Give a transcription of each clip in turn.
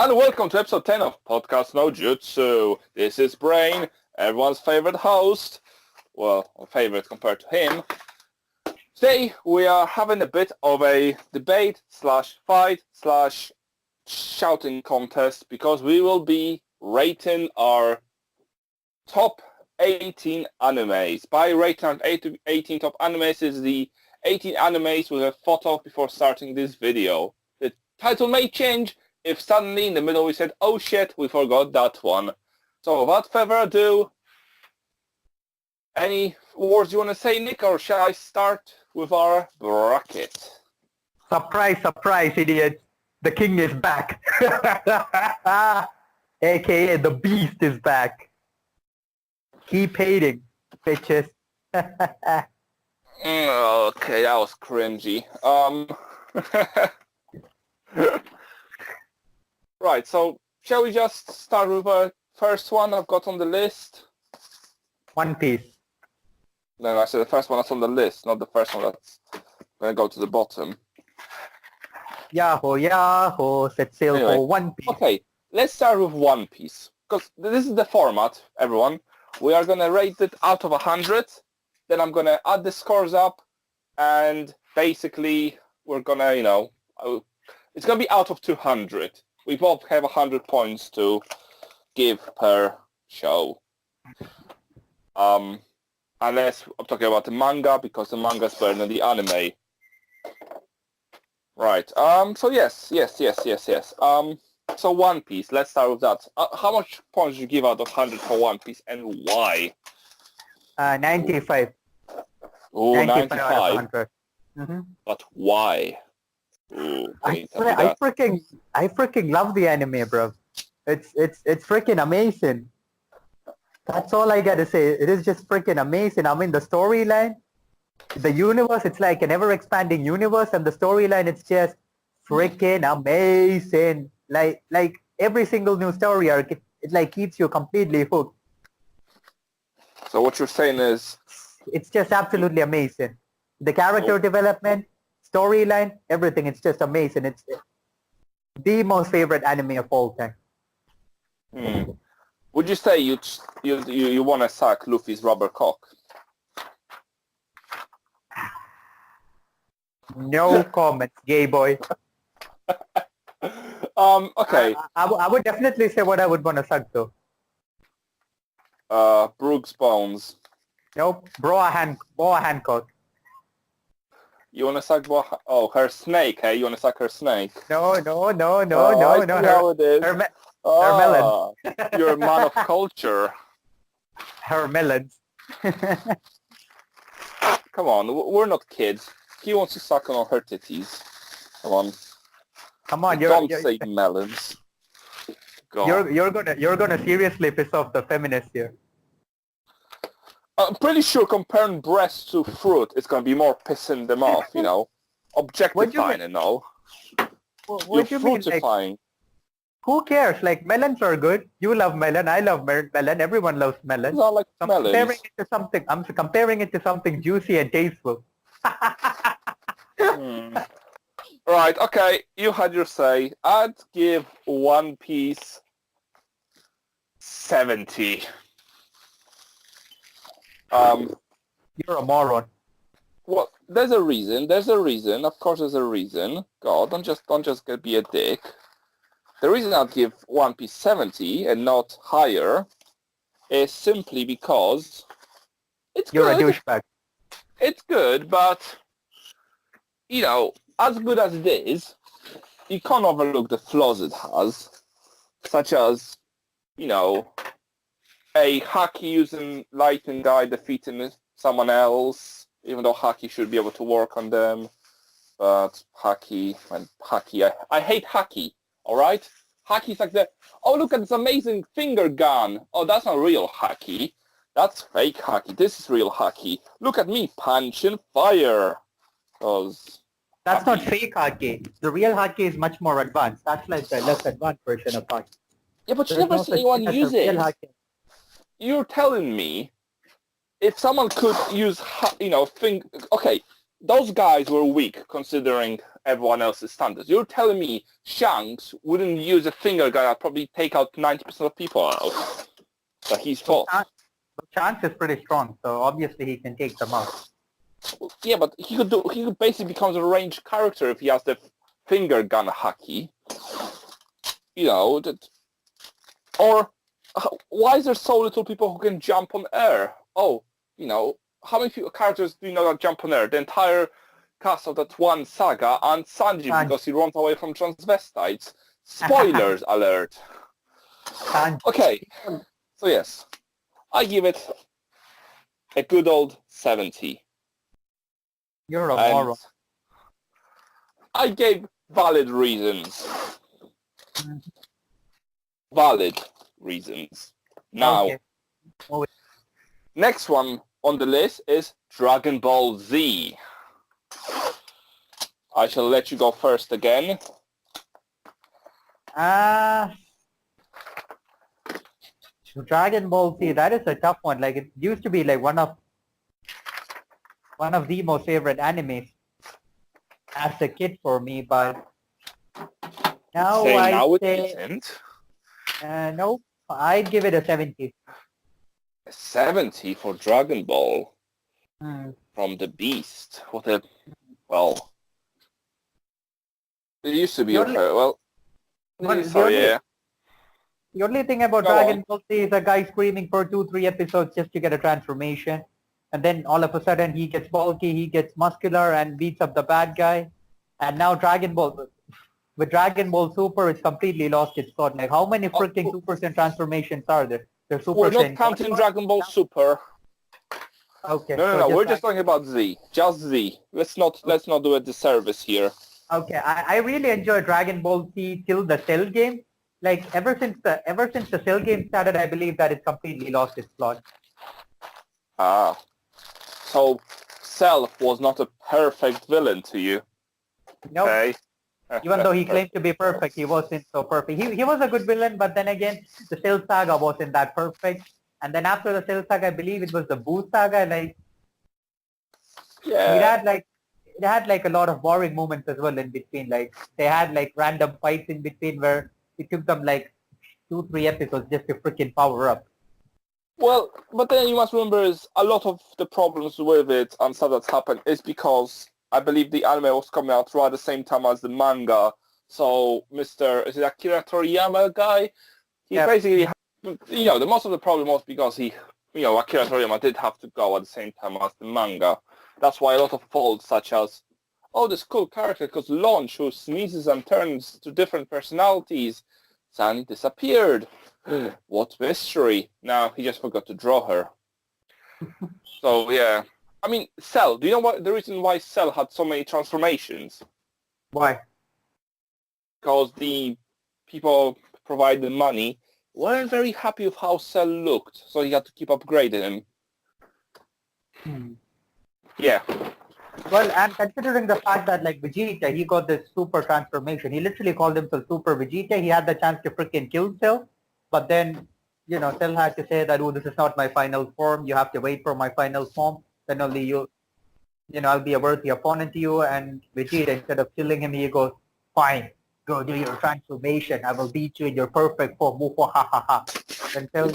And welcome to episode 10 of Podcast-No-Jutsu. This is Brain, everyone's favorite host. Well, favorite compared to him. Today we are having a bit of a debate slash fight slash shouting contest because we will be rating our top 18 animes. By rating our 18 top animes is the 18 animes we have thought of before starting this video. The title may change if suddenly in the middle we said, oh shit, we forgot that one. So without further ado, any words you want to say, Nick, or shall I start with our bracket? Surprise, surprise, idiot. The king is back. AKA the beast is back. Keep hating, bitches. Okay, that was cringy. Right, so shall we just start with the first one I've got on the list? One Piece. No, I said the first one that's on the list, not the first one that's going to go to the bottom. Yahoo, yahoo, set sail Anyway, for One Piece. Okay, let's start with One Piece. Because this is the format, everyone. We are going to rate it out of 100. Then I'm going to add the scores up. And basically, we're going to, it's going to be out of 200. We both have 100 points to give per show. Unless I'm talking about the manga, because the manga is better than the anime. Right. So yes. So One Piece. Let's start with that. How much points do you give out of 100 for One Piece, and why? 95. Oh, 95. out of 100. Mm-hmm. But why? Ooh, I freaking love the anime, bro. It's freaking amazing. That's all I gotta say. It is just freaking amazing. I mean, the storyline, the universe, it's like an ever-expanding universe, and the storyline, it's just freaking amazing. Like every single new story arc, it like keeps you completely hooked. So what you're saying is... It's just absolutely amazing. The character development, storyline, everything, it's just amazing. It's the most favorite anime of all time. Would you say you want to suck Luffy's rubber cock? No comments, gay boy. Okay. I would definitely say what I would want to suck though. Brooks Bones. Nope, Boa Hancock. You want to suck her snake, hey? You want to suck her snake? No. I see how it is. Her melon. You're a man of culture. Her melons. Come on, we're not kids. He wants to suck on her titties. Come on. Don't say melons. God. You're gonna seriously piss off the feminists here. I'm pretty sure comparing breasts to fruit is going to be more pissing them off, objectifying and all. What do you mean? Fruitifying. Who cares? Like, melons are good. You love melon. I love melon. Everyone loves melon. I like melons. I'm comparing it to something juicy and tasteful. Right, okay. You had your say. I'd give One Piece 70. You're a moron. Well, there's a reason. Of course, there's a reason. God, don't just be a dick. The reason I'd give One Piece 70 and not higher is simply because You're a douchebag. It's good, but as good as it is, you can't overlook the flaws it has, such as a Haki using lightning guy defeating someone else, even though Haki should be able to work on them. But I hate Haki, alright? Haki's like oh look at this amazing finger gun. Oh, that's not real Haki. That's fake Haki. This is real Haki. Look at me punching fire. That's not fake Haki. The real Haki is much more advanced. That's like the less advanced version of Haki. Yeah, but you never see anyone use it. You're telling me if someone could use, okay, those guys were weak considering everyone else's standards. You're telling me Shanks wouldn't use a finger gun and probably take out 90% of people out? But he's fought. Chance is pretty strong, so obviously he can take them out. Yeah, but he could basically become a ranged character if he has the finger gun haki. You know, or why is there so little people who can jump on air? Oh, you know, how many characters do you know that jump on air? The entire cast of that one saga and Sanji because he runs away from transvestites. Spoilers alert. Okay, so yes, I give it a good old 70. You're a moron. I gave valid reasons. Valid reasons. Now, Okay. next one on the list is Dragon Ball Z. I shall let you go first again. Dragon Ball Z, that is a tough one. Like, it used to be like one of the most favorite animes as a kid for me, but now it say isn't. no, I'd give it a 70. A 70 for Dragon Ball Hmm. from the Beast. Well, it used to be The only thing about Dragon Ball Z is a guy screaming for 2-3 episodes just to get a transformation. And then all of a sudden he gets bulky, he gets muscular and beats up the bad guy. And now with Dragon Ball Super, it's completely lost its thought. Like, how many freaking 2% transformations are there? There's Super We're not Saiyan. counting Dragon Ball Super. Okay. No. We're just talking about Z. Just Z. Let's not do a disservice here. Okay. I really enjoy Dragon Ball Z till the Cell game. Like, ever since the Cell game started, I believe that it's completely lost its plot. So Cell was not a perfect villain to you. Nope. Okay. Even though he claimed to be perfect, he wasn't so perfect. He was a good villain, but then again, the Cell Saga wasn't that perfect. And then after the Cell Saga, I believe it was the Boo Saga. Like, it had like a lot of boring moments as well in between. Like, they had like random fights in between where it took them like 2-3 episodes just to freaking power up. Well, but then you must remember is a lot of the problems with it and stuff that's happened is because I believe the anime was coming out right at the same time as the manga. So is it Akira Toriyama guy? He basically, the most of the problem was because Akira Toriyama did have to go at the same time as the manga. That's why a lot of faults such as, this cool character called Launch who sneezes and turns to different personalities suddenly disappeared. What mystery? Now he just forgot to draw her. So yeah. I mean, Cell, do you know what the reason why Cell had so many transformations? Why? Because the people provided money weren't very happy with how Cell looked, so he had to keep upgrading him. Yeah. Well, and considering the fact that like Vegeta, he got this super transformation. He literally called himself Super Vegeta. He had the chance to freaking kill Cell, but then, Cell had to say that, this is not my final form. You have to wait for my final form. Then only I'll be a worthy opponent to you. And Vegeta, instead of killing him, he goes, fine, go do your transformation. I will beat you in your perfect form. Then Cell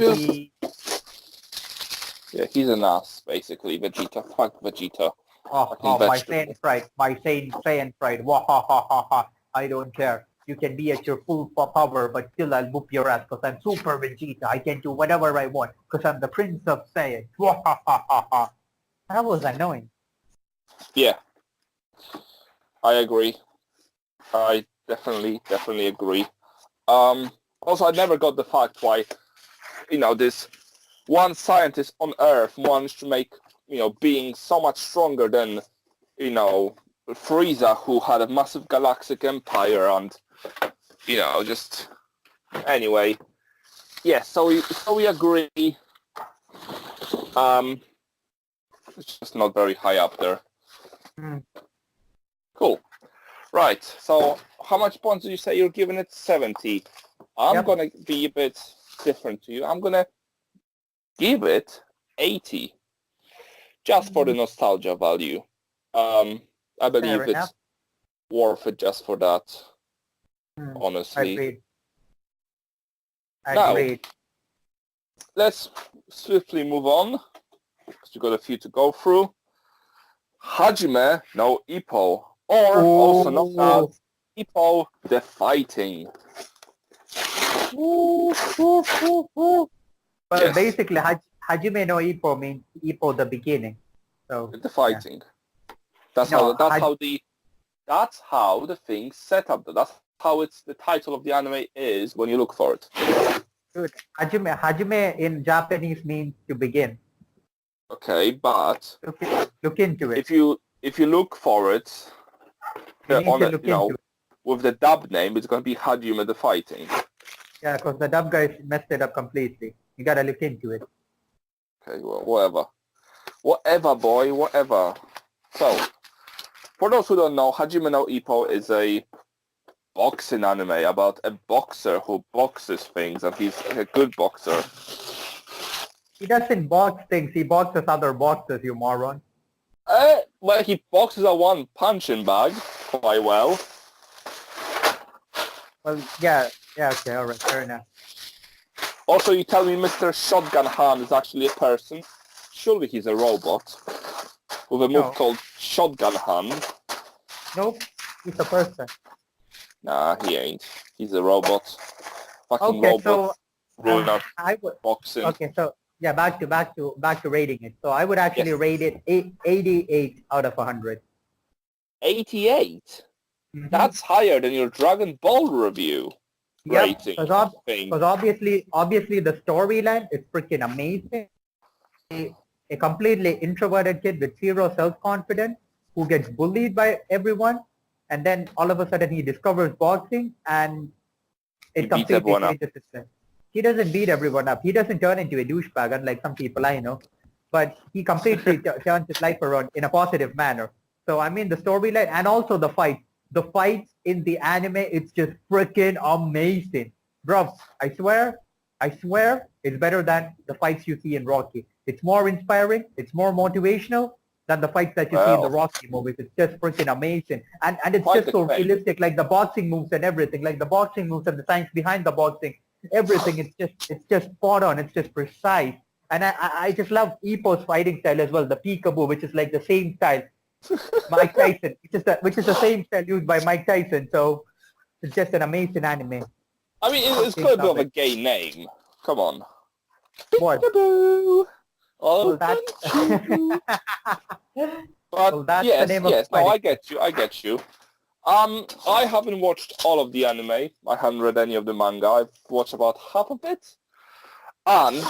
Yeah, he's an ass, basically, Vegeta. Fuck Vegeta. My Saiyan pride. Wahahaha. I don't care. You can be at your full power, but still I'll whoop your ass because I'm Super Vegeta. I can do whatever I want because I'm the Prince of Saiyan. Wahahaha. That was annoying. Yeah. I agree. I definitely agree. Also, I never got the fact why, this one scientist on Earth managed to make, being so much stronger than, Frieza, who had a massive galactic empire and, just... Anyway. Yeah, so we agree. It's just not very high up there. Cool. Right, so how much points did you say you're giving it? 70. I'm going to be a bit different to you. I'm going to give it 80. Just for the nostalgia value. I believe worth it just for that, Hmm. honestly. Agreed. Now, Agreed. let's swiftly move on, because we've got a few to go through. Hajime no Ippo, or also known as Ippo the Fighting. Ooh, ooh, ooh, ooh. Well, Yes. basically, Hajime no Ippo means Ippo the beginning. So The Fighting. That's No, that's how the thing's set up. That's how it's the title of the anime is when you look for it. dude, Hajime in Japanese means to begin. Okay, but Look into it. if you look for it You need to look into it. with the dub name, it's gonna be Hajime the Fighting. Yeah, because the dub guys messed it up completely. You gotta look into it. Okay, well, whatever, boy, whatever. So, for those who don't know, Hajime no Ippo is a boxing anime about a boxer who boxes things, and he's a good boxer. He doesn't box things. He boxes other boxers, you moron. Well, he boxes a one punching bag quite well. Well, yeah, okay, alright, fair enough. Also, you tell me Mr. Shotgun Han is actually a person? Surely he's a robot with a move called Shotgun Han. Nope, he's a person. Nah, he ain't. He's a robot. Fucking Okay, robot. so Ruling out I would. boxing. Okay, so yeah, back to rating it. So I would actually Yes. rate it 88 out of 100. 88? Mhm. That's higher than your Dragon Ball review rating thing. Because obviously the storyline is freaking amazing. A completely introverted kid with zero self-confidence who gets bullied by everyone, and then all of a sudden he discovers boxing and He it beats completely everyone up. changes his life. He doesn't beat everyone up. He doesn't turn into a douchebag unlike some people I know, but he completely turns his life around in a positive manner. So I mean the storyline and also the fight. The fights in the anime, it's just freaking amazing. Bro, I swear, it's better than the fights you see in Rocky. It's more inspiring, it's more motivational than the fights that you see in the Rocky movies. It's just freaking amazing. And it's Quite just so the thing. realistic, like the boxing moves and everything, like the boxing moves and the science behind the boxing, everything, it's just spot on, it's just precise. And I just love Ippo's fighting style as well, the peekaboo, which is like the same style. Mike Tyson, which is the same style used by Mike Tyson. So it's just an amazing anime. I mean, it's quite a bit of a gay name. Come on. What? Peekaboo. Oh, Well, that's but well, that's yes, the name of yes. the No, fighting. I get you. I haven't watched all of the anime. I haven't read any of the manga. I've watched about half of it. And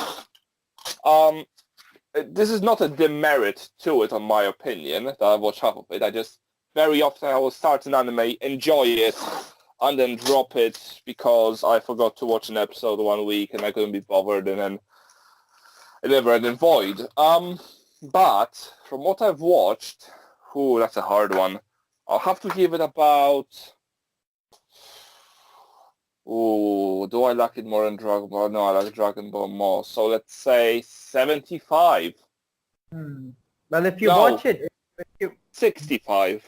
this is not a demerit to it, on my opinion, that I've watched half of it. I just, very often I will start an anime, enjoy it, and then drop it because I forgot to watch an episode 1 week and I couldn't be bothered, and then it never ended void. But from what I've watched, that's a hard one. I'll have to give it about... do I like it more than Dragon Ball? No, I like Dragon Ball more. So let's say 75. Well, if you watch it, 65.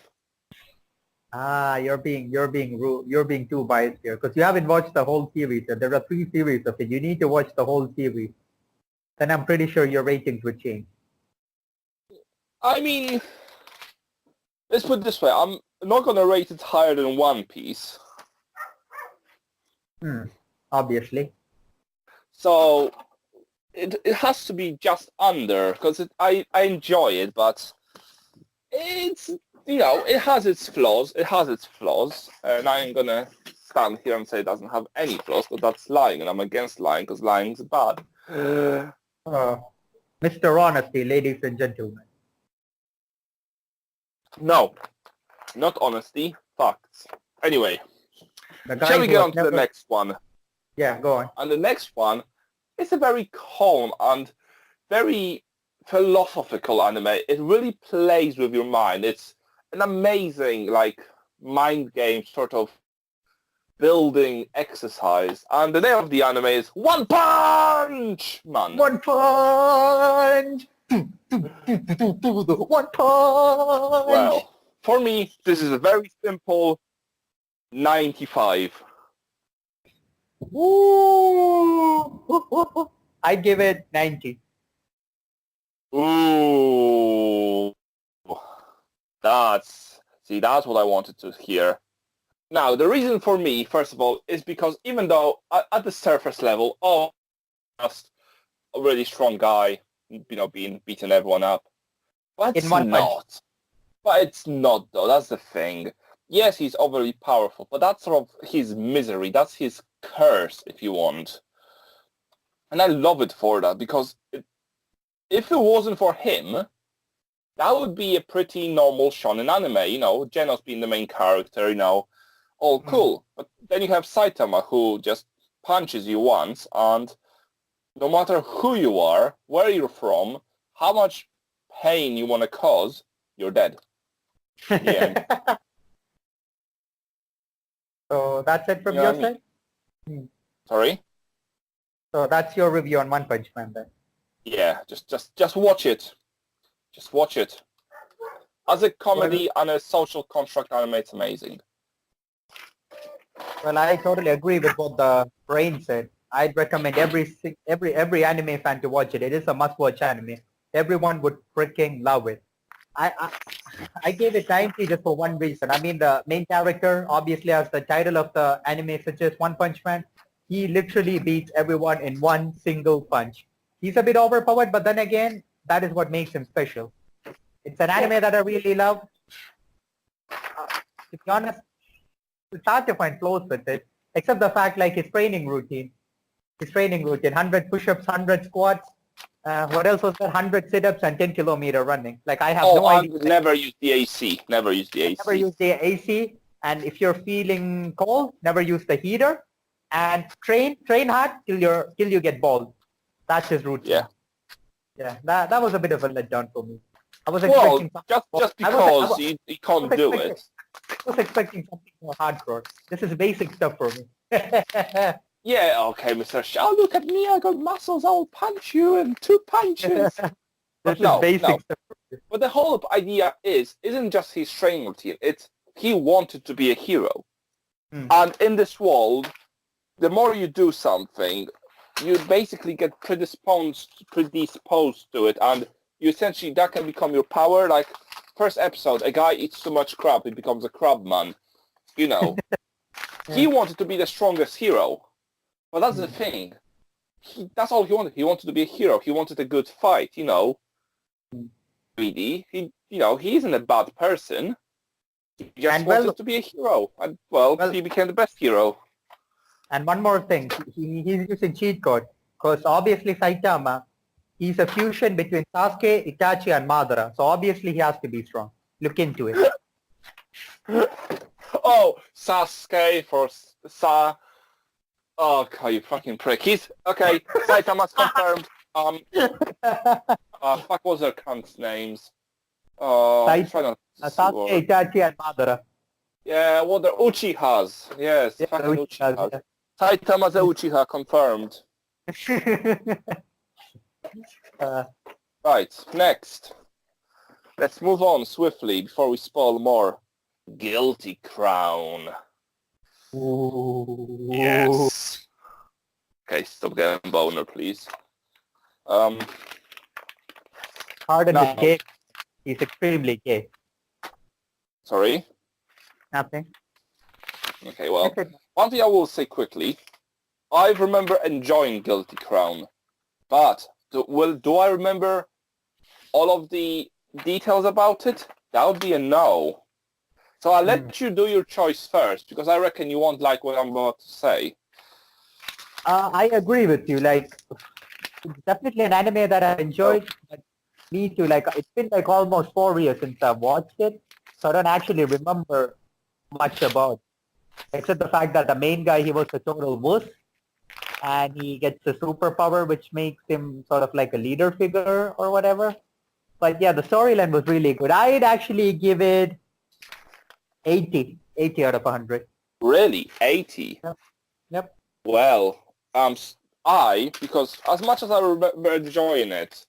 you're being rude. You're being too biased here because you haven't watched the whole series. And there are 3 series of it. You need to watch the whole series. Then I'm pretty sure your ratings would change. I mean, let's put it this way. I'm not going to rate it higher than One Piece. Obviously. So it has to be just under because I enjoy it, but it's, it has its flaws. And I ain't going to stand here and say it doesn't have any flaws because that's lying, and I'm against lying because lying's bad. Mr. Honesty, ladies and gentlemen. No, not honesty, facts. Anyway, The guy shall we who get has on to the next one? Yeah, go on. And the next one is a very calm and very philosophical anime. It really plays with your mind. It's an amazing, mind game sort of building exercise. And the name of the anime is One Punch Man. One Punch! One Punch! Well, for me, this is a very simple 95. Ooh. I give it 90. Ooh. That's what I wanted to hear. Now, the reason for me, first of all, is because even though at the surface level, just a really strong guy, being beating everyone up, but In one punch. not. But it's not, though. That's the thing. Yes, he's overly powerful, but that's sort of his misery. That's his curse, if you want. And I love it for that, because if it wasn't for him, that would be a pretty normal shonen anime, Genos being the main character, all cool. But then you have Saitama, who just punches you once, and no matter who you are, where you're from, how much pain you want to cause, you're dead. Yeah. So that's it from You know your what I side? Sorry? So that's your review on One Punch Man then? Yeah, just watch it. Just watch it. As a comedy and a social construct anime, it's amazing. Well, I totally agree with what the brain said. I'd recommend every anime fan to watch it. It is a must-watch anime. Everyone would freaking love it. I gave it 90 just for one reason. I mean, the main character, obviously, as the title of the anime suggests, One Punch Man, he literally beats everyone in one single punch. He's a bit overpowered, but then again, that is what makes him special. It's an anime that I really love. To be honest, it's hard to find flaws with it, except the fact like his training routine, 100 push-ups, 100 squats, what else was there? 100 sit-ups and 10-kilometer running. Like I have no idea. Never use the AC. Never use the AC. Never use the AC. And if you're feeling cold, never use the heater. And train hard till you get bald. That's his routine. Yeah. Yeah. That was a bit of a letdown for me. I was Well, expecting just because you can't do it. I was expecting something more hardcore. This is basic stuff for me. Yeah, okay, Mr. Shaw, look at me, I got muscles, I'll punch you in 2 punches. This is basic stuff. But the whole idea isn't just his training routine, it's he wanted to be a hero. And in this world, the more you do something, you basically get predisposed to it, and you essentially, that can become your power. Like, first episode, a guy eats too much crab, he becomes a crab man. He wanted to be the strongest hero. But that's the thing. That's all he wanted. He wanted to be a hero. He wanted a good fight, Really. He isn't a bad person. He just wanted to be a hero. And, he became the best hero. And one more thing. He's using cheat code. Because obviously Saitama, he's a fusion between Sasuke, Itachi, and Madara. So obviously he has to be strong. Look into it. Oh, Sasuke for Oh, God, you fucking prick. He's... Okay, Saitama's confirmed. Fuck, what was their cunts' names? Sasuke, Itachi, and Madara. Yeah, what the Uchihas. Yes, Yeah, fucking Uchihas. yeah. Saitama's a Uchiha, confirmed. Right, next. Let's move on swiftly before we spoil more. Guilty Crown. Ooh. Yes. Okay, stop getting boner, please. Pardon the gay. He's extremely gay. Sorry? Nothing. Okay, well, one thing I will say quickly. I remember enjoying Guilty Crown, but do I remember all of the details about it? That would be a no. So I'll let you do your choice first, because I reckon you won't like what I'm about to say. I agree with you. Like, it's definitely an anime that I enjoyed. But me too. Like, it's been like almost 4 years since I've watched it, so I don't actually remember much about it, except the fact that the main guy, he was a total wuss, and he gets a superpower which makes him sort of like a leader figure or whatever. But yeah, the storyline was really good. I'd actually give it 80 out of 100. Really? 80? Yep. Well, because as much as I remember enjoying it,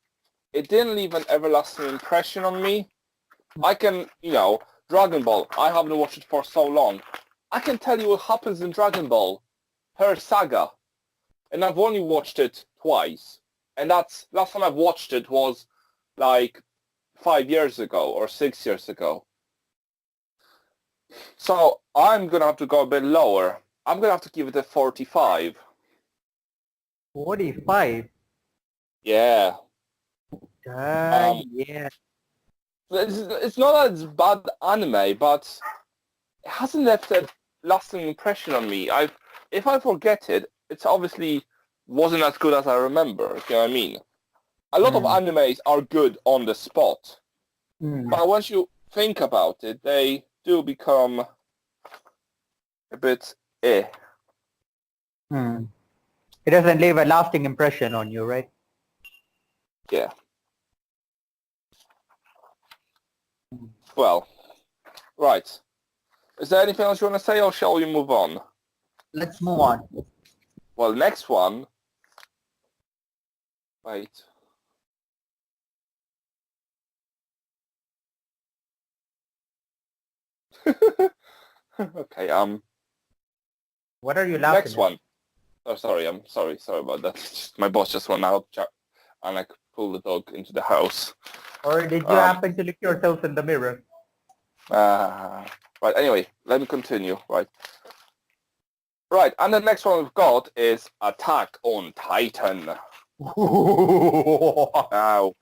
it didn't leave an everlasting impression on me. I can, Dragon Ball. I haven't watched it for so long. I can tell you what happens in Dragon Ball. Her saga. And I've only watched it twice. And that's last time I've watched it was like 5 years ago or 6 years ago. So I'm going to have to go a bit lower. I'm going to have to give it a 45. 45? Yeah. Yeah. It's not that it's bad anime, but it hasn't left a lasting impression on me. If I forget it, it's obviously wasn't as good as I remember. You know what I mean? A lot of animes are good on the spot, but once you think about it, they do become a bit eh. It doesn't leave a lasting impression on you, right? Yeah. Well, right. Is there anything else you want to say, or shall we move on? Let's move on. Well, next one. Wait. Okay. What are you laughing Next at? one. Oh, sorry. I'm sorry. Sorry about that. My boss just went out and like pulled the dog into the house. Or did you happen to look yourself in the mirror? Right. Anyway, let me continue. Right. Right. And the next one we've got is Attack on Titan. Now,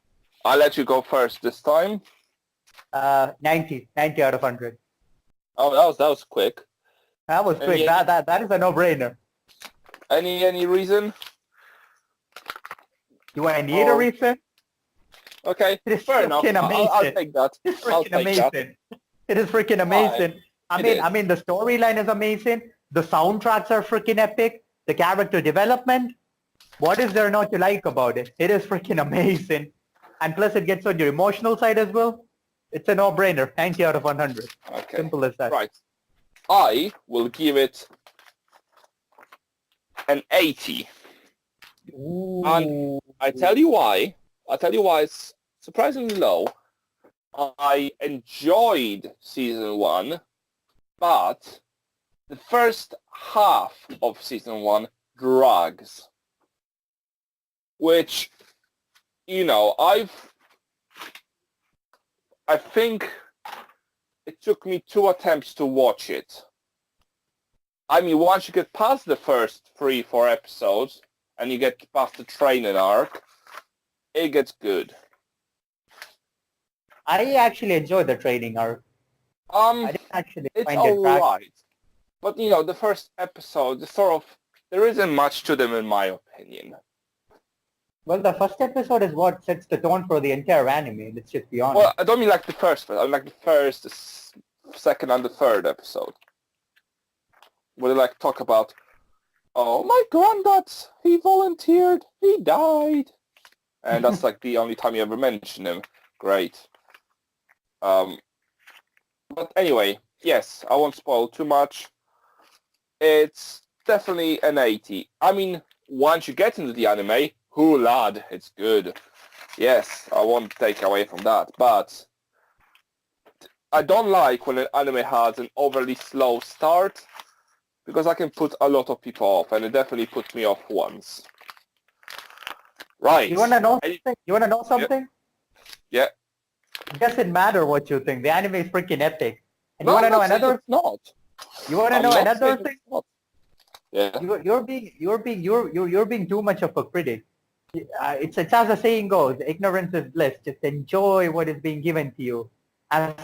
I'll let you go first this time. 90 out of 100. Oh, that was quick. That was quick. That is a no-brainer. Any reason? Do I need a reason? Okay, It is fair enough. freaking amazing. I'll take that. It's I'll freaking take amazing. that. It is freaking amazing. It I mean, the storyline is amazing. The soundtracks are freaking epic. The character development. What is there not to like about it? It is freaking amazing. And plus it gets on your emotional side as well. It's a no-brainer. 90 out of 100. Okay. Simple as that. Right. I will give it an 80. Ooh. And I tell you why. I'll tell you why it's surprisingly low. I enjoyed season 1, but the first half of season 1 drags. Which, you know, I think it took me 2 attempts to watch it. I mean, once you get past the first 3-4 episodes and you get past the training arc, it gets good. I actually enjoyed the training arc. I didn't actually it's find it alright. But, you know, the first episode, there isn't much to them in my opinion. Well, the first episode is what sets the tone for the entire anime, let's just be honest. Well, I don't mean like the first one. I mean like the first, the second, and the third episode. Where they like talk about, oh, my granddad, he volunteered, he died. And that's like the only time you ever mention him. Great. But anyway, yes, I won't spoil too much. It's definitely an 80. I mean, once you get into the anime, whoo lad, it's good. Yes, I won't take away from that, but I don't like when an anime has an overly slow start because I can put a lot of people off, and it definitely put me off once. Right. You wanna know something? You wanna know something? Yeah. It doesn't matter what you think. The anime is freaking epic. And No, you wanna I'm know not saying another? it's not. You wanna I'm know not another saying thing? it's not. Yeah. You're being too much of a critic. It's as the saying goes, ignorance is bliss. Just enjoy what is being given to you. As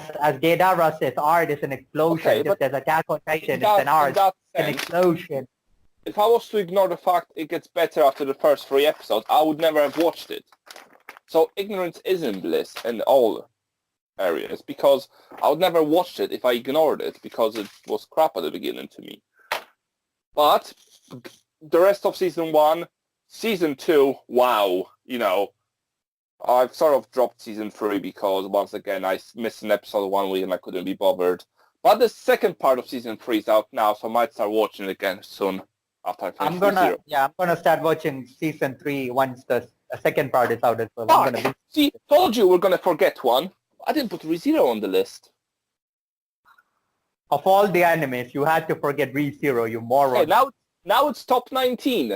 Gaidara says, art is an explosion. Okay, just but as Attack on Titan, it's in an art, that an sense, explosion. if I was to ignore the fact it gets better after the first 3 episodes, I would never have watched it. So ignorance isn't bliss in all areas, because I would never watch it if I ignored it because it was crap at the beginning to me. But the rest of season 1, season 2, wow, you know, I've sort of dropped season 3 because once again I missed an episode 1 week and I couldn't be bothered. But the second part of season 3 is out now, so I might start watching it again soon after I finish I'm gonna start watching season 3 once the second part is out as well. I'm gonna See, told you we're gonna forget one. I didn't put ReZero on the list. Of all the animes, you had to forget ReZero, you moron. Okay, now it's top 19.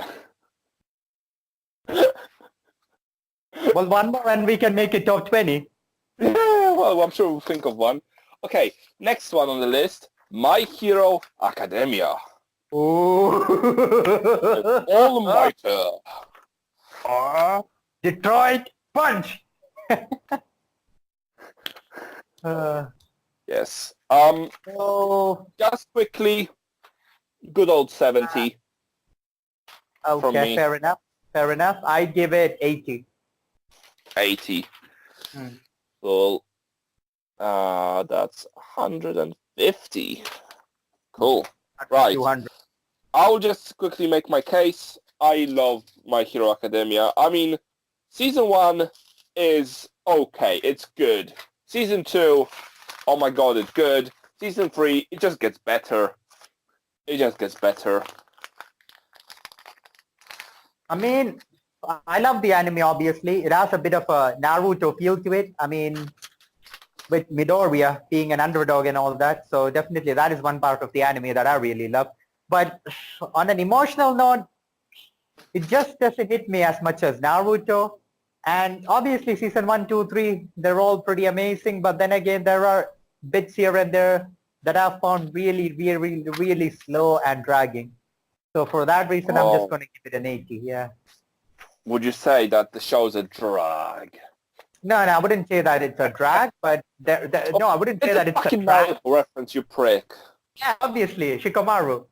Well, one more and we can make it top 20. Yeah, well, I'm sure we'll think of one. Okay, next one on the list, My Hero Academia. Ooh. Almighty. Detroit Punch. Yes. Oh, Just quickly, good old 70 from okay, me. fair enough. Fair enough. I give it 80. 80. Hmm. Cool. That's 150. Cool. Right. 200. I'll just quickly make my case. I love My Hero Academia. I mean, season 1 is okay. It's good. Season 2, oh my god, it's good. Season 3, it just gets better. It just gets better. I mean, I love the anime, obviously. It has a bit of a Naruto feel to it. I mean, with Midoriya being an underdog and all that. So definitely that is one part of the anime that I really love. But on an emotional note, it just doesn't hit me as much as Naruto. And obviously season 1, 2, 3, they're all pretty amazing. But then again, there are bits here and there that I've found really, really, really slow and dragging. So for that reason, I'm just going to give it an 80, yeah. Would you say that the show's a drag? No, I wouldn't say that it's a drag, but no, I wouldn't say that it's a fucking drag. Naruto reference, you prick. Yeah, obviously, Shikamaru.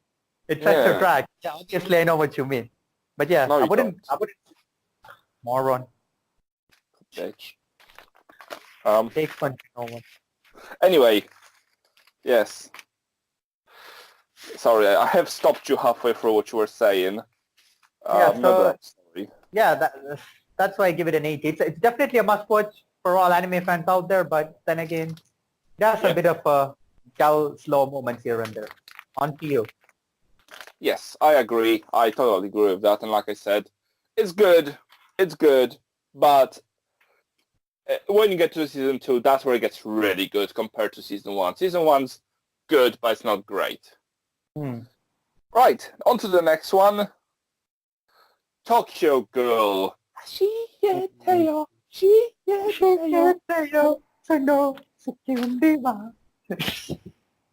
It's such Yeah. a drag. Yeah, obviously, I know what you mean. But yeah, No, I you wouldn't, moron. Bitch. Take fun to no one. Anyway, yes. Sorry, I have stopped you halfway through what you were saying. Yeah, so, sorry. yeah, that's why I give it an 80. It's definitely a must-watch for all anime fans out there, but then again, there's a bit of a dull, slow moments here and there. On to you. Yes, I agree. I totally agree with that. And like I said, it's good. It's good. But when you get to season 2, that's where it gets really good compared to season 1. Season 1's good, but it's not great. Right, on to the next one. Tokyo Girl.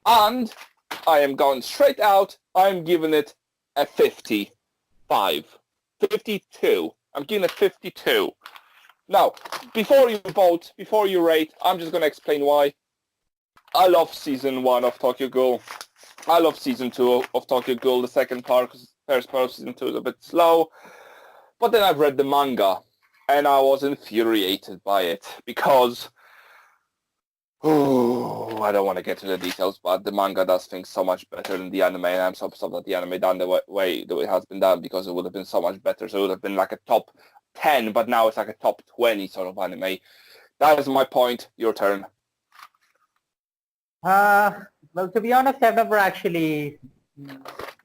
And I am going straight out. I'm giving it a 55. 52. I'm giving it 52. Now, before you vote, before you rate, I'm just going to explain why. I love season 1 of Tokyo Ghoul. I love season 2 of Tokyo Ghoul. The second part, because the first part of season 2 is a bit slow. But then I've read the manga, and I was infuriated by it, because... I don't want to get into the details, but the manga does things so much better than the anime, and I'm so upset that the anime done the way that it has been done, because it would have been so much better. So it would have been like a top 10, but now it's like a top 20 sort of anime. That is my point. Your turn. Well, to be honest, I've never actually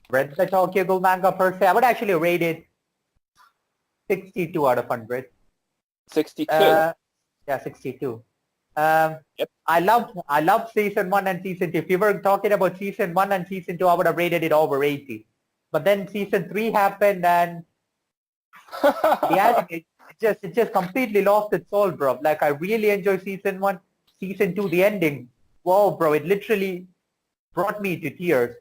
read the Tokyo Ghoul manga per se. I would actually rate it 62 out of 100. 62? Yeah, 62. Yep. I love season 1 and season 2. If you were talking about season 1 and season 2, I would have rated it over 80. But then season 3 happened, and the anime it just completely lost its soul, bro. Like, I really enjoyed season 1. Season 2, the ending, whoa, bro, it literally brought me to tears.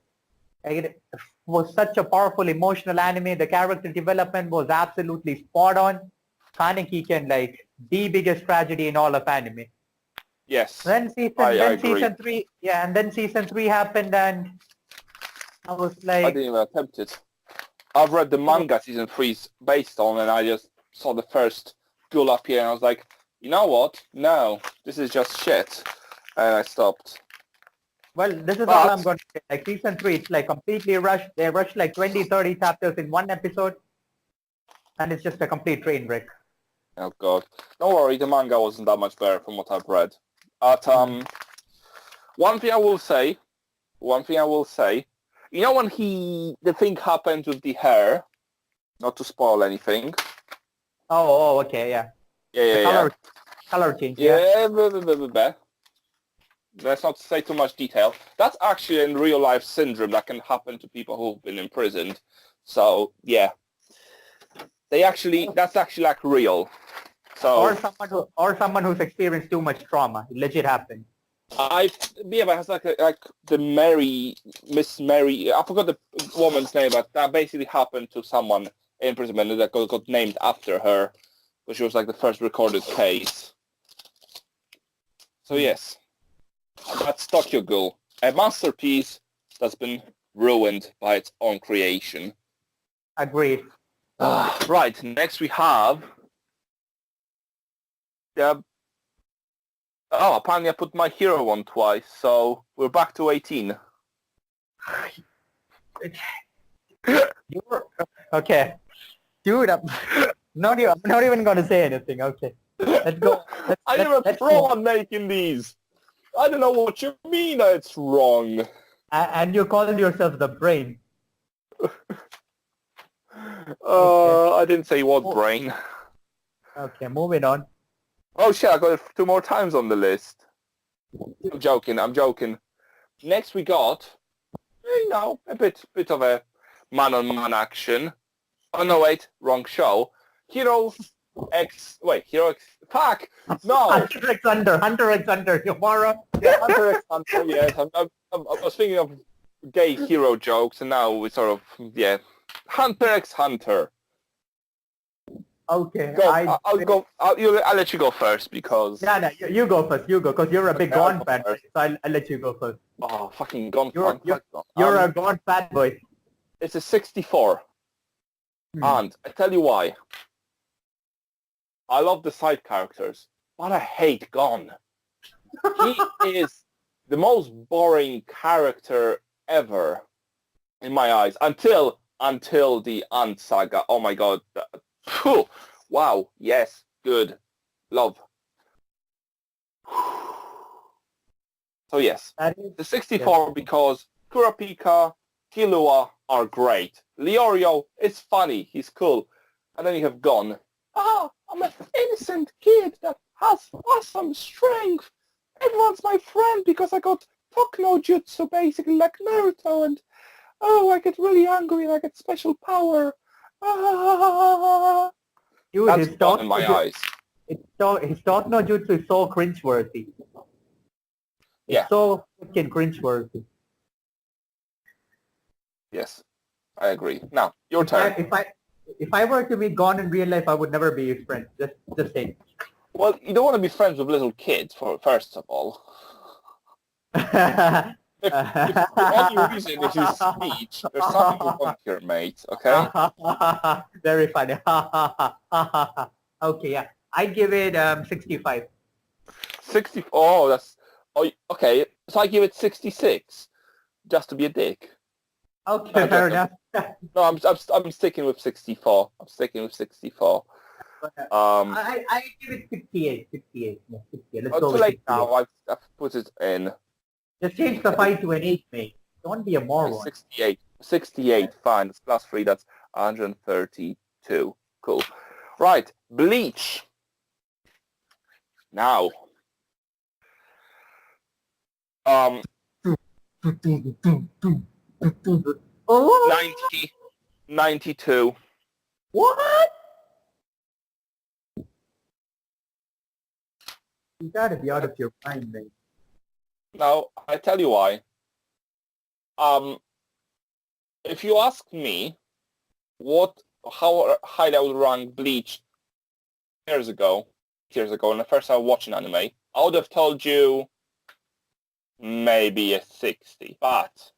Like, it was such a powerful emotional anime. The character development was absolutely spot on. Kaneki can, like, the biggest tragedy in all of anime. Yes. Then season 3, yeah, and then season 3 happened, and I was like, I didn't even attempt it. I've read the manga season 3's based on, and I just saw the first ghoul appear, and I was like, you know what? No, this is just shit. And I stopped. well, this is all I'm going to say. Like, season 3, it's like completely rushed. They rushed like 20, 30 chapters in one episode, and it's just a complete train wreck. Oh god. Don't worry, the manga wasn't that much better from what I've read. But one thing I will say, you know when the thing happened with the hair, not to spoil anything. Oh, okay, yeah. Yeah. Color change, Yeah. let's not say too much detail. That's actually a real life syndrome that can happen to people who've been imprisoned. So yeah, that's actually like real. So or someone who's experienced too much trauma. It legit happened. but it's like Miss Mary. I forgot the woman's name, but that basically happened to someone in prison that got named after her, but she was like the first recorded case. So yes, that's Tokyo Ghoul, a masterpiece that's been ruined by its own creation. Agreed. Right, next we have apparently I put My Hero one twice, so we're back to 18. Okay. Dude, I'm not even going to say anything. Okay. Let's go. I'm a pro on making these. I don't know what you mean it's wrong. And you called yourself the brain. I didn't say what brain. Okay, moving on. Oh shit, I got it 2 more times on the list. I'm joking. Next we got, a bit of a man-on-man action. Oh no, wait, wrong show. Hero X, fuck! No! Hunter x Hunter, tomorrow. Yeah, Hunter x Hunter, yes. I was thinking of gay hero jokes, and now we sort of, Hunter x Hunter. Okay. I'll let you go first because... No, you go first, because you're a big Gone fan, so I'll let you go first. Oh, fucking Gone fan. You're a Gone fan boy. It's a 64. And I tell you why. I love the side characters, but I hate Gon. He is the most boring character ever in my eyes until the Ant Saga. Oh my god. Wow. Yes. Good. Love. So yes, the 64 because Kurapika, Killua are great. Leorio is funny. He's cool. And then you have Gon. I'm an innocent kid that has awesome strength. Everyone's my friend because I got Podcast-No-Jutsu basically like Naruto, and I get really angry and I get special power. Dude, that's Gon in my eyes. His Podcast-No-Jutsu is so cringeworthy. Yeah. It's so freaking cringeworthy. Yes, I agree. Now, your turn. If I were to be Gone in real life, I would never be his friend. Just saying. Well, you don't want to be friends with little kids, first of all. If the only reason is his speech, there's something wrong here, mate, okay? Very funny. Okay, yeah. I'd give it 65. 60, okay. So I give it 66, just to be a dick. Okay, fair enough. No, I'm sticking with 64. I'm sticking with 64. I give it 68. 68. Yeah, 68. Let's go too with late 68. now. I've put it in. Just change the 5 to an 8, mate. Don't be a moron. 68. 68, fine. That's plus 3. That's 132. Cool. Right. Bleach. Now. 92. What? You gotta be out of your mind, mate. Now, I tell you why. If you ask me how high I would rank Bleach years ago, when I first started watching anime, I would have told you maybe a 60. But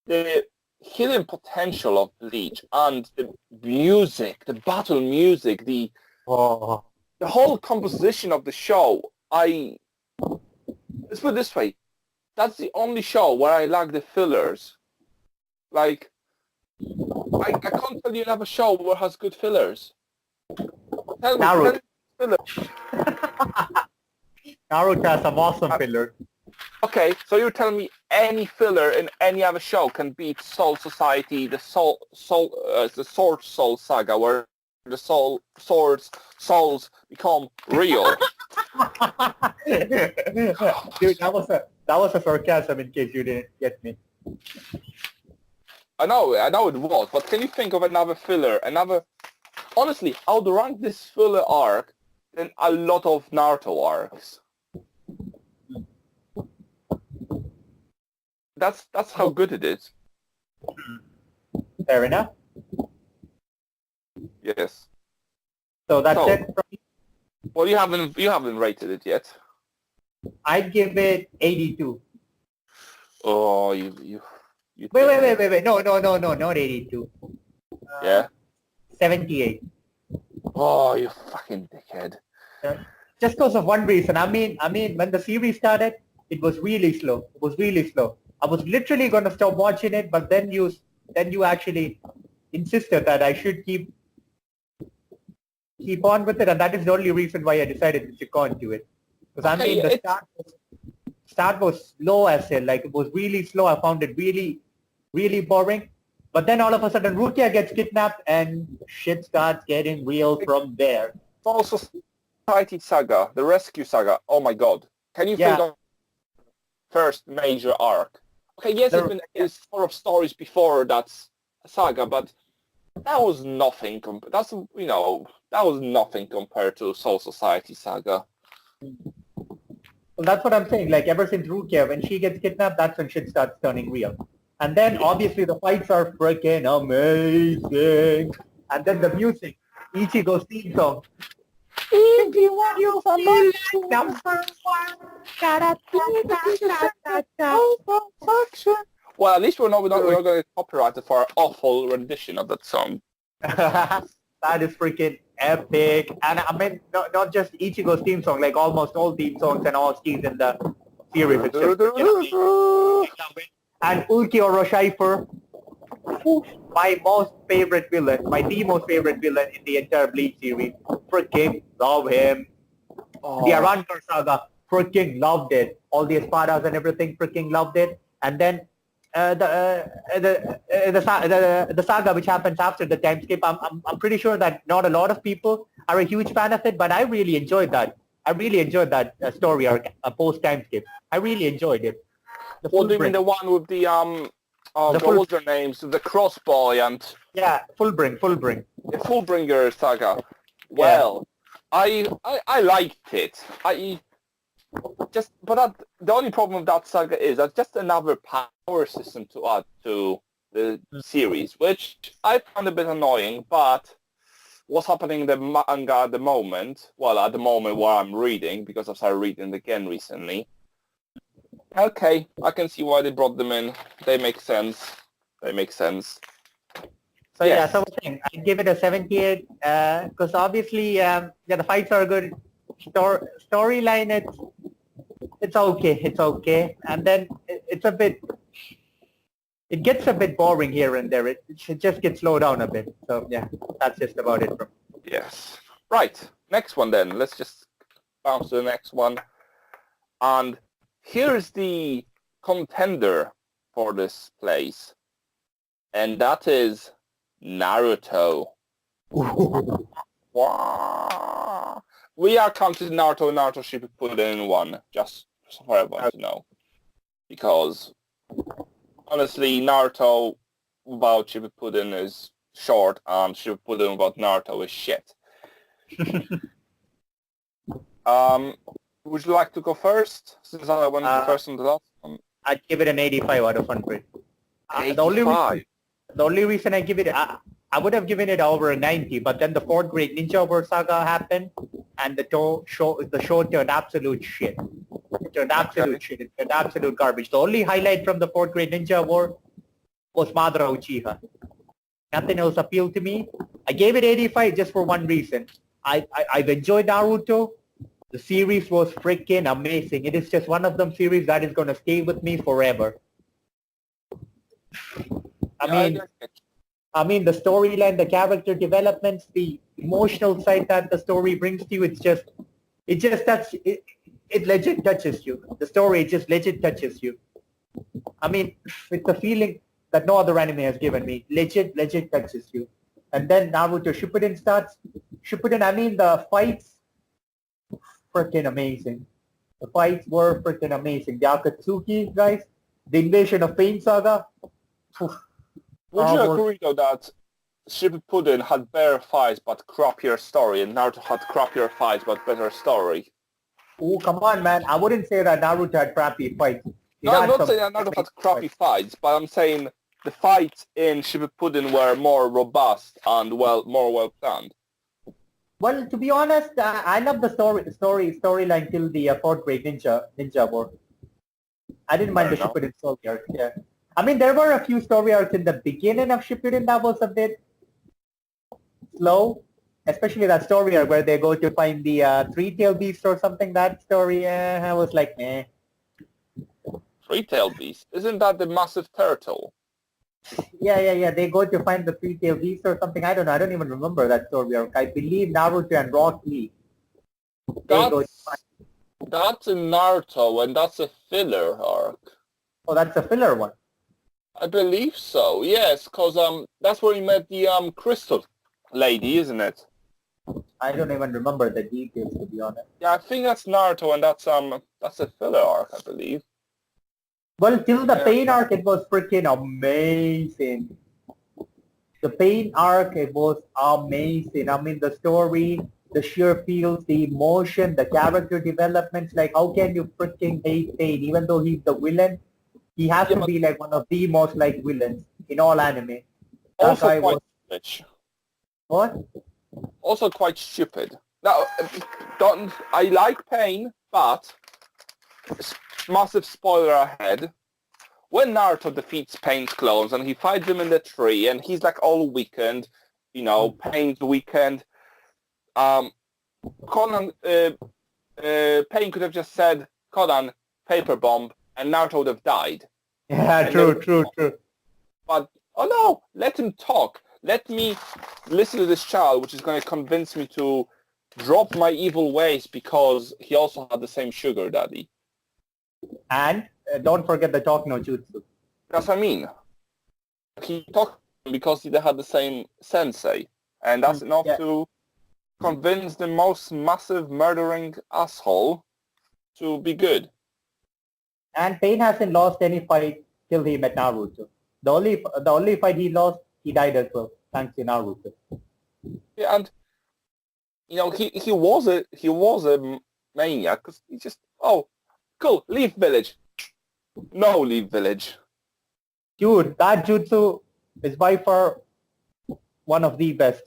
the hidden potential of Bleach and the music, the battle music, the whole composition of the show, let's put it this way, that's the only show where I like the fillers. Like, I can't tell you another show where it has good fillers. Tell me fillers. Naruto has some awesome fillers. Okay, so you're telling me any filler in any other show can beat Soul Society, the Sword Soul Saga, where the souls become real. Dude, that was a sarcasm in case you didn't get me. I know it was, but can you think of another filler, honestly, I would rank this filler arc than a lot of Naruto arcs. That's how good it is. Fair enough. Yes. So that's it from me. Well, you haven't rated it yet. I'd give it 82. Oh, you. Wait. No, not 82. Yeah. 78. Oh, you fucking dickhead. Just because of one reason. I mean, when the series started, it was really slow. I was literally going to stop watching it, but then you actually insisted that I should keep on with it, and that is the only reason why I decided to stick on to it. Because the start was slow as hell. Like, it was really slow. I found it really, really boring. But then all of a sudden, Rukia gets kidnapped, and shit starts getting real from there. Soul Society saga, the rescue saga. Oh my god! Can you think of first major arc? Okay, yes, it's full of stories before that saga, but that was nothing. That was nothing compared to Soul Society saga. Well, that's what I'm saying. Like, ever since Rukia, when she gets kidnapped, that's when shit starts turning real. And then, obviously, the fights are freaking amazing. And then the music, Ichigo's theme song. If you want your feel like number one. Well, at least we're not going to get copyrighted for our awful rendition of that song. That is freaking epic. And I mean, not just Ichigo's theme song, like almost all theme songs and all skis in the series. It's just and Ulki Orochimaru, my most favorite villain, the most favorite villain in the entire Bleach series. Freaking love him. Oh. The Arrancar saga, freaking loved it. All the espadas and everything, freaking loved it. And then the saga which happens after the time skip, I'm pretty sure that not a lot of people are a huge fan of it, but I really enjoyed that. Story arc, post time skip. I really enjoyed it. What do you mean, the one with the what was their names? The Crossboy and... Yeah, Fullbring. The Fullbringer saga. Well, I liked it. The only problem with that saga is that's just another power system to add to the series, which I found a bit annoying, but what's happening in the manga at the moment, where I'm reading, because I started reading it again recently, okay, I can see why they brought them in. They make sense. So yes. So I give it a 78 because obviously the fights are good. Storyline it's okay, and then it gets a bit boring here and there. It should just get slowed down a bit. So yeah, that's just about it. Yes. Right. Next one then. Let's just bounce to the next one. And here's the contender for this place, and that is Naruto. Wow. We are counting Naruto and Naruto Shippuden in one, just for everyone to know. Because, honestly, Naruto without Shippuden is short, and Shippuden without Naruto is shit. Would you like to go first, since I went first on the last one? I'd give it an 85 out of 100. 85? The only reason I give it... I would have given it over a 90, but then the fourth grade Ninja War saga happened, and the show turned absolute shit. It turned absolute shit. It turned absolute garbage. The only highlight from the fourth grade Ninja War was Madara Uchiha. Nothing else appealed to me. I gave it 85 just for one reason. I've enjoyed Naruto. The series was freaking amazing. It is just one of them series that is going to stay with me forever. I mean, the storyline, the character developments, the emotional side that the story brings to you, it legit touches you. The story just legit touches you. I mean, it's a feeling that no other anime has given me. Legit touches you. and then Naruto Shippuden starts. Shippuden, I mean the fights, freaking amazing. The fights were freaking amazing. The Akatsuki guys, the invasion of Pain Saga. Oof. Would you Bravo. agree though that Shippuden had better fights but crappier story, and Naruto had crappier fights but better story? Oh, come on, man. I wouldn't say that Naruto had crappy fights. No, I'm not saying that Naruto had crappy fights, but I'm saying the fights in Shippuden were more robust and more well planned. Well, to be honest, I love the storyline till the fourth grade ninja war. I didn't mind the Fair enough. Shippuden story arc. Yeah, I mean there were a few story arcs in the beginning of Shippuden that was a bit slow, especially that story arc where they go to find the three-tailed beast or something. That story, I was like, eh. Three-tailed beast? Isn't that the massive turtle? Yeah. They go to find the three-tailed beast or something. I don't know. I don't even remember that story arc. I believe Naruto and Rock Lee. That's in Naruto, and that's a filler arc. Oh, that's a filler one. I believe so. Yes, because that's where he met the crystal lady, isn't it? I don't even remember the details, to be honest. Yeah, I think that's Naruto, and that's a filler arc, I believe. Well, till the Pain arc, it was freaking amazing. The Pain arc, it was amazing. I mean, the story, the sheer feels, the emotion, the character developments. Like, how can you freaking hate Pain? Even though he's the villain, he has to be like one of the most like villains in all anime. Also quite stupid. What? Also quite stupid. Now, I like Pain, but massive spoiler ahead. When Naruto defeats Pain's clones and he fights them in the tree and he's like all weakened, Pain's weakened, Pain could have just said, Conan, paper bomb, and Naruto would have died. Yeah, true. But, oh no, let him talk. Let me listen to this child, which is going to convince me to drop my evil ways because he also had the same sugar daddy. And don't forget the Talk-No-Jutsu. That's what I mean. He talked because they had the same sensei. And that's enough to convince the most massive murdering asshole to be good. And Pain hasn't lost any fight till he met Naruto. The only fight he lost, he died as well, thanks to Naruto. Yeah, and he was a maniac because he just cool, leave village. No, leave village. Dude, that jutsu is by far one of the best.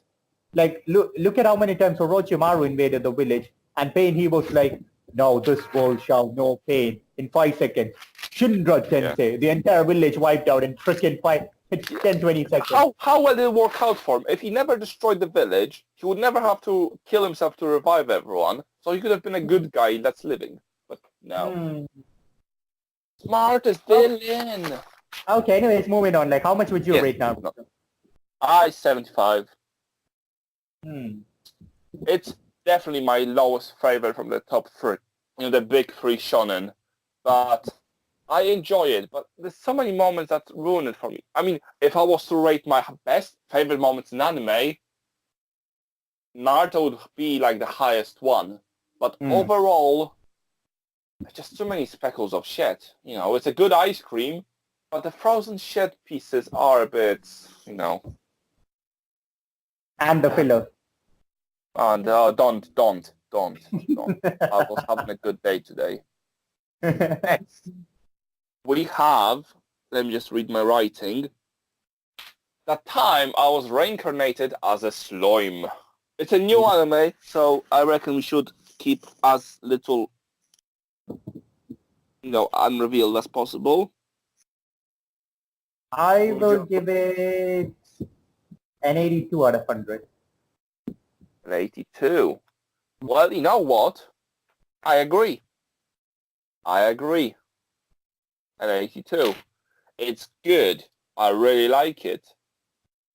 Like, look at how many times Orochimaru invaded the village, and Pain, he was like, no, this world shall know pain. In 5 seconds. Shinra Tensei, the entire village wiped out in freaking 10-20 seconds. How well did it work out for him? If he never destroyed the village, he would never have to kill himself to revive everyone, so he could have been a good guy that's living. But no. Smartest villain! Okay, anyways, moving on. Like, how much would you rate Naruto? I 75. Hmm. It's definitely my lowest favorite from the top three. The big three shonen. But I enjoy it. But there's so many moments that ruin it for me. I mean, if I was to rate my best favorite moments in anime, Naruto would be like the highest one. But overall, just too many speckles of shit. It's a good ice cream, but the frozen shit pieces are a bit, And the filler. And don't. I was having a good day today. Next, we have, let me just read my writing. That time I was reincarnated as a slime. It's a new anime, so I reckon we should keep as little, unrevealed as possible. I will give it an 82 out of 100. An 82. Well, you know what? I agree. An 82. It's good. I really like it.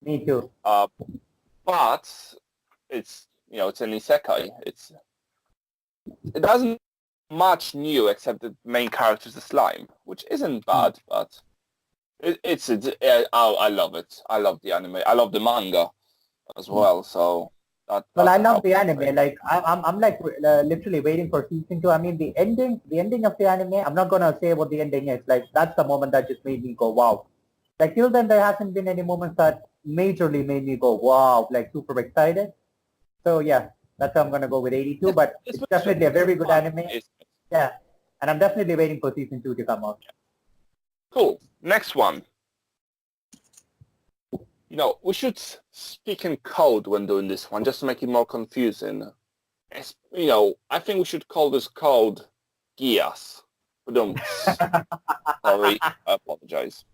Me too. But it's it's an isekai. It doesn't much new except the main character is a slime, which isn't bad, but I love it. I love the anime. I love the manga. as well. So Well, I that's a love help. the anime. Like I'm like literally waiting for season 2. I mean, the ending of the anime. I'm not gonna say what the ending is. Like that's the moment that just made me go wow. Like till then, there hasn't been any moments that majorly made me go wow, like super excited. So yeah, that's how I'm gonna go with 82. But It's it's definitely a very good fun. anime. Yeah, and I'm definitely waiting for season 2 to come out. Cool. Next one. We should speak in code when doing this one, just to make it more confusing. I think we should call this code Gias. Sorry, I apologize.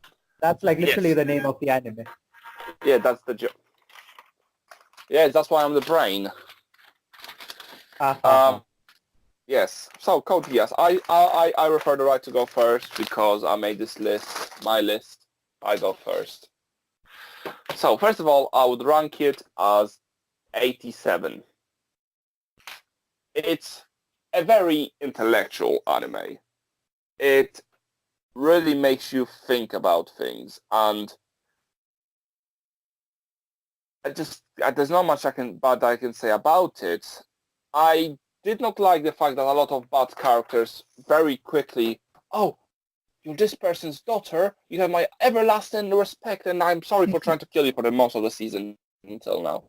That's like literally Yes. the name of the anime. Yeah, that's the joke. Yes, that's why I'm the brain. Yes. So code Gias. I refer the right to go first because I made this list, my list. I go first. So first of all, I would rank it as 87. It's a very intellectual anime. It really makes you think about things, and there's not much bad I can say about it. I did not like the fact that a lot of bad characters very quickly, oh, you're this person's daughter, you have my everlasting respect, and I'm sorry for trying to kill you for the most of the season until now.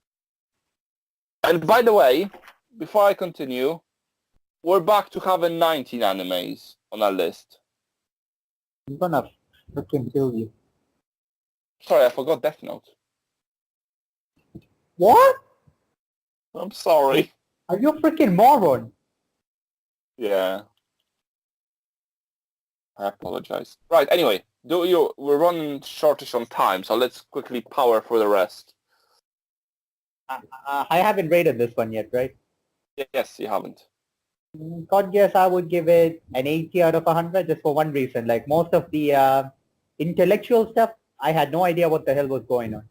And by the way, before I continue, we're back to having 19 animes on our list. I'm gonna freaking kill you. Sorry, I forgot Death Note. What? I'm sorry. Are you a freaking moron? Yeah. I apologize. Right, anyway, we're running shortish on time, so let's quickly power through the rest. I haven't rated this one yet, right? Yes, you haven't. God, yes, I would give it an 80 out of 100 just for one reason. Like most of the intellectual stuff, I had no idea what the hell was going on.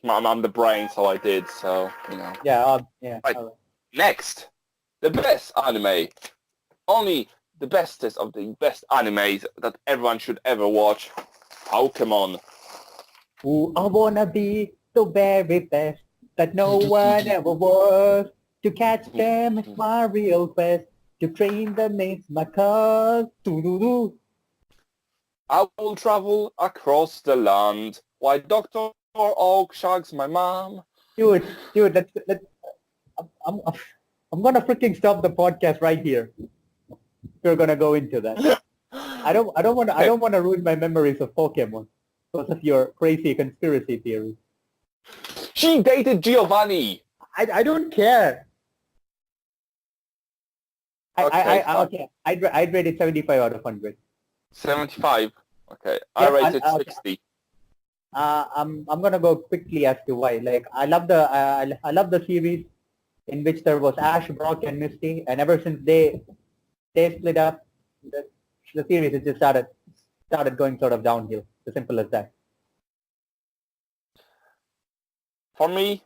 I'm the brain, so I did, so. Yeah, yeah. Right. Right. Next, the best anime. Only the bestest of the best animes that everyone should ever watch. Pokemon. Ooh, I wanna be the very best that no one ever was. To catch them is my real quest. To train them is my cause. Doo-doo-doo. I will travel across the land while Dr. Oak shags my mom. Dude, let's I'm, I'm gonna freaking stop the podcast right here. We're gonna go into that. I don't wanna ruin my memories of Pokemon because of your crazy conspiracy theory. She dated Giovanni. I don't care. Okay. I'd rate it 75 out of 100. 75. Okay, Yeah, I rated okay. 60. I'm gonna go quickly as to why. Like I love the series in which there was Ash, Brock, and Misty, and ever since they split up, the series has just started going sort of downhill. As simple as that. For me,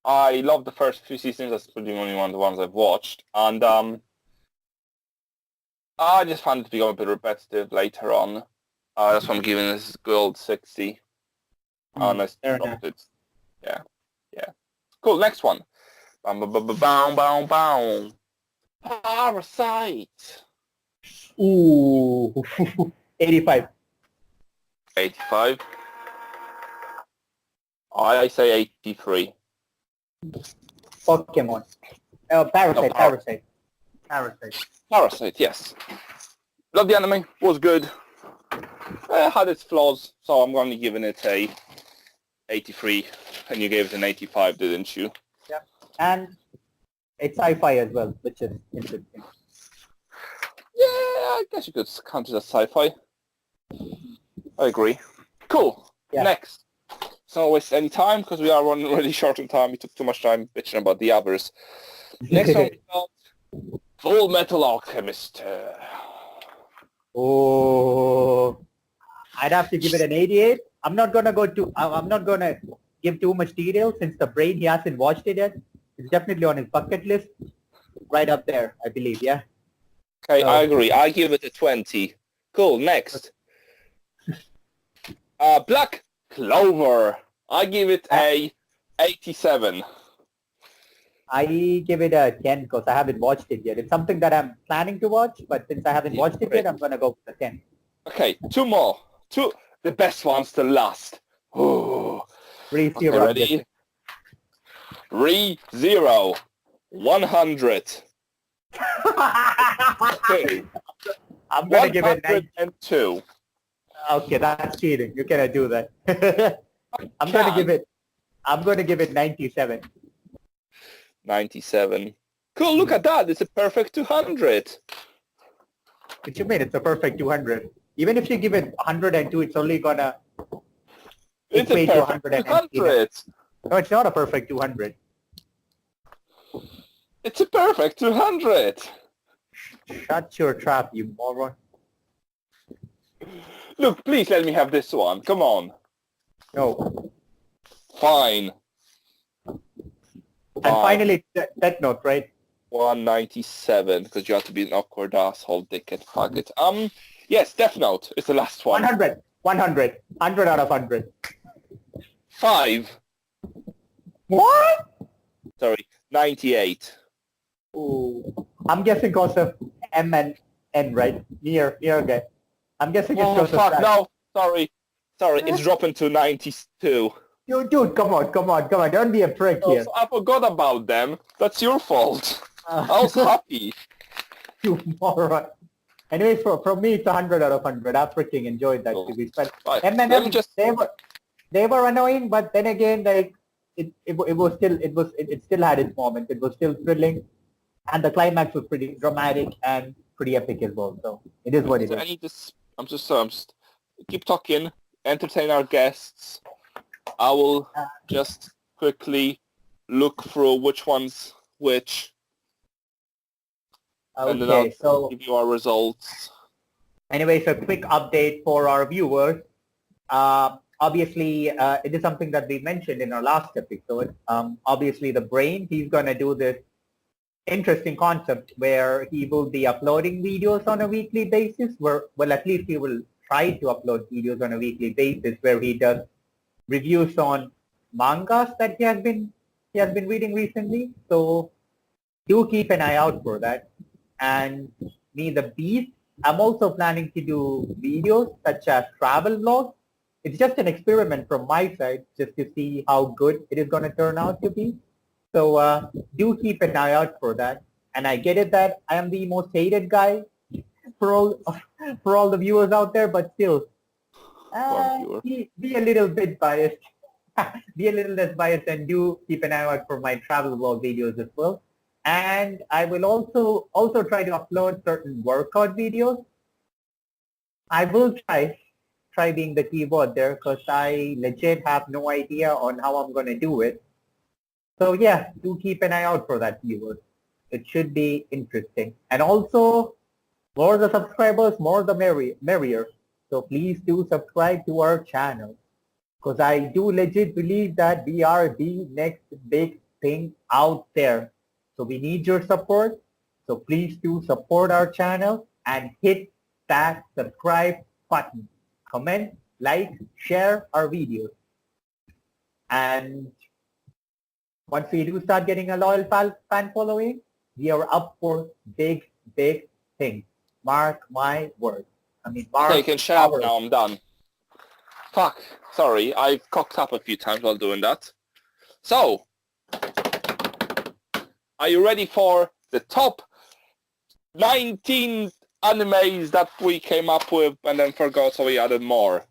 I love the first few seasons. That's pretty only one of the ones I've watched, and I just found it to be a bit repetitive later on. That's why I'm giving this good old 60. And I Fair stopped it. Yeah. Cool. Next one. Bow. Parasite. Ooh, 85. 85. I say 83. Pokemon. Parasite, No, Parasite. Parasite, yes. Love the anime. Was good. Had its flaws, so I'm only giving it a 83. And you gave it an 85, didn't you? Yeah. And it's sci-fi as well, which is interesting. Yeah, I guess you could count it as sci-fi. I agree. Cool. Yeah. Next. Let's not waste any time because we are running really short on time. We took too much time bitching about the others. Next one we got Full Metal Alchemist. Oh, I'd have to give it an 88. I'm not gonna give too much detail since the brain he hasn't watched it yet. It's definitely on his bucket list, right up there, I believe. Yeah. Okay, So- I agree. I give it a 20. Cool. Next. Black Clover. I give it a 87. I give it a 10 because I haven't watched it yet. It's something that I'm planning to watch, but since I haven't watched it yet, I'm going to go with a 10. Okay, two more. Two, the best ones to last. Ooh. Re-0, Okay, ready? Re-0. 100. Okay. I'm going to give it 102. Okay, that's cheating. You cannot do that. I'm going to give it 97. 97. Cool, look at that. It's a perfect 200. What you mean? It's a perfect 200. Even if you give it 102, it's only going to It's a perfect 200. No, it's not a perfect 200. It's a perfect 200. Shut your trap, you moron. Look, please let me have this one. Come on. No. Fine. And finally, that note, right? 197, because you have to be an awkward asshole, dickhead, fuck it. Yes, Death Note is the last one. 100. 100. 100 out of 100. 5. What? Sorry, 98. Ooh. I'm guessing because of M and N, right? Near again. I'm guessing it's because fuck, of that. no. Sorry, it's dropping to 92. Dude, come on. Don't be a prick here. I forgot about them. That's your fault. I was happy. You moron. Anyways, from me, it's 100 out of 100. I freaking enjoyed that series. But Right. M&M, they were annoying, but then again, like it still had its moment. It was still thrilling, and the climax was pretty dramatic and pretty epic as well. So it is what it is. I need this. I'm just keep talking. Entertain our guests. I will just quickly look through which one's which. And then I'll give you our results. Anyways, a quick update for our viewers. Obviously, it is something that we mentioned in our last episode. Obviously, the brain, he's going to do this interesting concept where he will be uploading videos on a weekly basis, at least he will try to upload videos on a weekly basis where he does reviews on mangas that he has been reading recently. So do keep an eye out for that. And me, the Beast, I'm also planning to do videos such as travel vlogs. It's just an experiment from my side, just to see how good it is going to turn out to be. So do keep an eye out for that. And I get it that I am the most hated guy for all the viewers out there, but still, be a little bit biased. Be a little less biased, and do keep an eye out for my travel vlog videos as well. And I will also try to upload certain workout videos. I will try being the keyboard there because I legit have no idea on how I'm going to do it. So yeah, do keep an eye out for that, viewers. It should be interesting. And also, more the subscribers, more the merrier. So please do subscribe to our channel, because I do legit believe that we are the next big thing out there. So we need your support. So please do support our channel and hit that subscribe button. Comment, like, share our videos. And once we do start getting a loyal fan following, we are up for big things. Mark my words. Okay, you can shut up now, I'm done. Fuck, sorry, I cocked up a few times while doing that. So, are you ready for the top 19 animes that we came up with and then forgot, so we added more?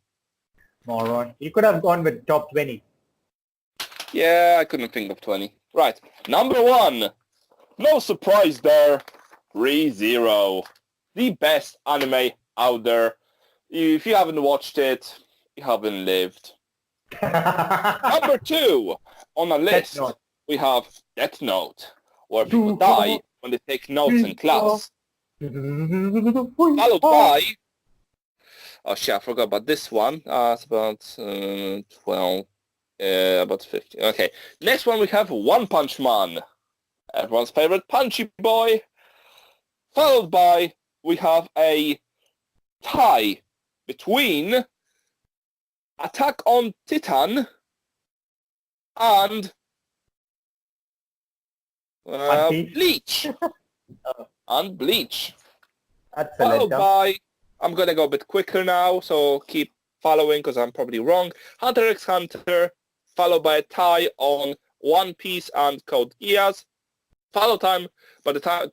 Moron. You could have gone with top 20. Yeah, I couldn't think of 20. Right, number 1. No surprise there. Re:Zero. The best anime out there. If you haven't watched it, you haven't lived. Number 2 on a list, we have Death Note, where people die when they take notes in class. Followed by... Oh shit, I forgot about this one. It's about 12, about 15. Okay, next one we have One Punch Man, everyone's favorite punchy boy. Followed by, we have a tie between Attack on Titan and Auntie? Bleach. Oh, And Bleach. that's a Followed letdown. by, I'm going to go a bit quicker now, so keep following because I'm probably wrong. Hunter x Hunter, followed by a tie on One Piece and Code Geass. Follow time, but followed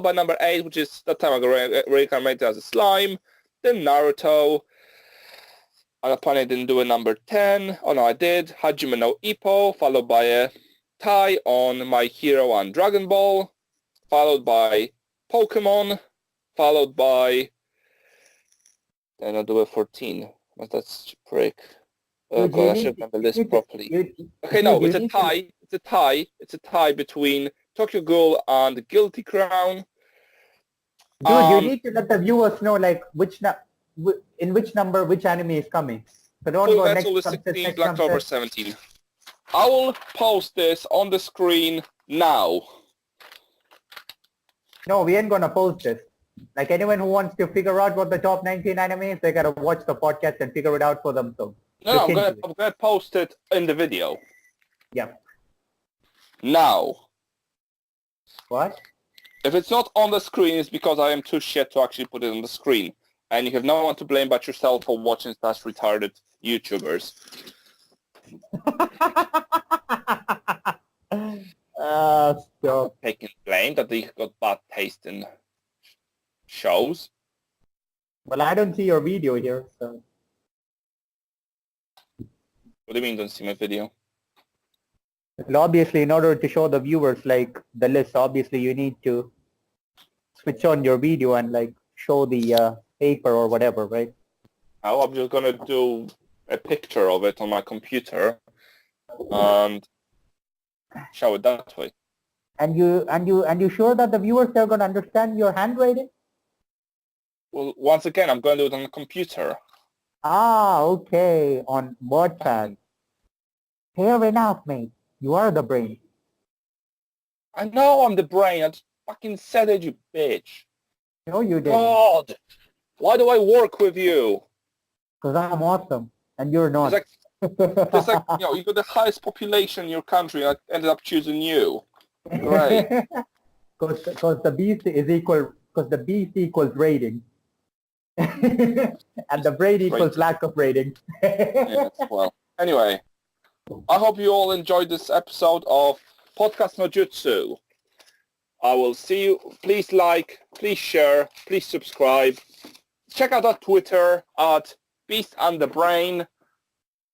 by number 8, which is that time I got reincarnated as a slime. Then Naruto. And apparently I didn't do a number 10. Oh no, I did. Hajime no Ippo, followed by a tie on My Hero and Dragon Ball. Followed by Pokemon. Followed by... Then I'll do a 14. But that's prick. Oh Dude, god, I should remember this properly. Okay, no, it's a tie. It's a tie. It's a tie between Tokyo Ghoul and Guilty Crown. Dude, you need to let the viewers know like in which number which anime is coming. So don't Full go Metal next is comes 16, next Black comes Clover this. 17. I will post this on the screen now. No, we ain't gonna post this. Like anyone who wants to figure out what the top 19 animes, they gotta watch the podcast and figure it out for themselves. No, Look I'm into it. gonna post it in the video. Yeah. Now. What? If it's not on the screen, it's because I am too shit to actually put it on the screen. And you have no one to blame but yourself for watching such retarded YouTubers. Stop. Taking blame that they got bad taste in shows. Well, I don't see your video here, so. What do you mean don't see my video? Well, obviously, in order to show the viewers like the list, obviously you need to switch on your video and like show the paper or whatever, right? Now I'm just gonna do a picture of it on my computer and show it that way. And you sure that the viewers are gonna understand your handwriting? Well, once again, I'm gonna do it on the computer. Ah, okay, on WordPad. Fair enough, mate. You are the brain. I know I'm the brain. I just fucking said it, you bitch. No, you didn't. God, why do I work with you? Because I'm awesome, and you're not. It's like you got the highest population in your country, and I ended up choosing you. Great. Because the beast is equal. Because the beast equals rating, and the brain equals lack of rating. Yes, well, anyway, I hope you all enjoyed this episode of Podcast-No-Jutsu. I will see you. Please like, please share, please subscribe. Check out our Twitter at Beast and the Brain.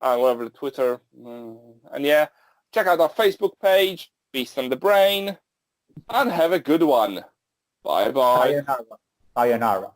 Whatever the Twitter. And yeah, check out our Facebook page, Beast and the Brain. And have a good one. Bye-bye. Sayonara. Sayonara.